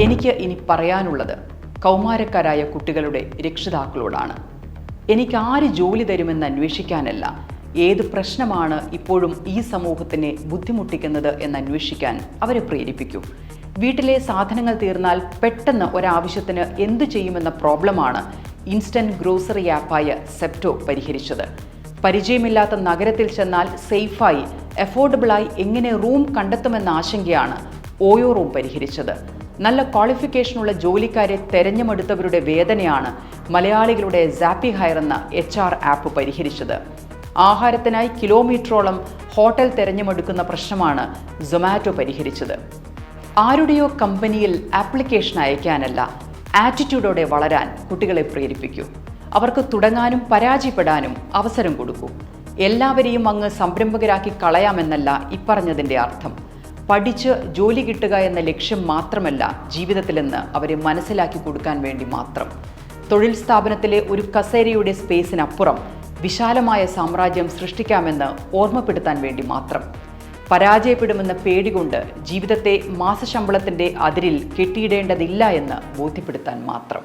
എനിക്ക് ഇനി പറയാനുള്ളത് കൗമാരക്കാരായ കുട്ടികളുടെ രക്ഷിതാക്കളോടാണ്. എനിക്ക് ആര് ജോലി തരുമെന്ന് അന്വേഷിക്കാനല്ല, ഏത് പ്രശ്നമാണ് ഇപ്പോഴും ഈ സമൂഹത്തിനെ ബുദ്ധിമുട്ടിക്കുന്നത് എന്ന് അന്വേഷിക്കാൻ അവരെ പ്രേരിപ്പിക്കൂ. വീട്ടിലെ സാധനങ്ങൾ തീർന്നാൽ പെട്ടെന്ന് ഒരാവശ്യത്തിന് എന്തു ചെയ്യുമെന്ന പ്രോബ്ലമാണ് ഇൻസ്റ്റന്റ് ഗ്രോസറി ആപ്പായ സെപ്റ്റോ പരിഹരിച്ചത്. പരിചയമില്ലാത്ത നഗരത്തിൽ ചെന്നാൽ സേഫായി അഫോർഡബിളായി എങ്ങനെ റൂം കണ്ടെത്തുമെന്ന ആശങ്കയാണ് ഓയോ റൂം പരിഹരിച്ചത്. നല്ല ക്വാളിഫിക്കേഷനുള്ള ജോലിക്കാരെ തെരഞ്ഞെടുത്തവരുടെ വേദനയാണ് മലയാളികളുടെ സാപ്പി ഹയർ എന്ന HR ആപ്പ് പരിഹരിച്ചത്. ആഹാരത്തിനായി കിലോമീറ്ററോളം ഹോട്ടൽ തെരഞ്ഞെടുക്കുന്ന പ്രശ്നമാണ് സൊമാറ്റോ പരിഹരിച്ചത്. ആരുടെയോ കമ്പനിയിൽ ആപ്ലിക്കേഷൻ അയക്കാനല്ല, ആറ്റിറ്റ്യൂഡോടെ വളരാൻ കുട്ടികളെ പ്രേരിപ്പിക്കൂ. അവർക്ക് തുടങ്ങാനും പരാജയപ്പെടാനും അവസരം കൊടുക്കൂ. എല്ലാവരെയും അങ്ങ് സംരംഭകരാക്കി കളയാമെന്നല്ല ഇപ്പറഞ്ഞതിൻ്റെ അർത്ഥം. പഠിച്ച് ജോലി കിട്ടുക എന്ന ലക്ഷ്യം മാത്രമല്ല ജീവിതത്തിലെന്ന് അവരെ മനസ്സിലാക്കി കൊടുക്കാൻ വേണ്ടി മാത്രം. തൊഴിൽ സ്ഥാപനത്തിലെ ഒരു കസേരയുടെ സ്പേസിനപ്പുറം വിശാലമായ സാമ്രാജ്യം സൃഷ്ടിക്കാമെന്ന് ഓർമ്മപ്പെടുത്താൻ വേണ്ടി മാത്രം. പരാജയപ്പെടുമെന്ന പേടികൊണ്ട് ജീവിതത്തെ മാസശമ്പളത്തിൻ്റെ അതിരിൽ കെട്ടിയിടേണ്ടതില്ല എന്ന് ബോധ്യപ്പെടുത്താൻ മാത്രം.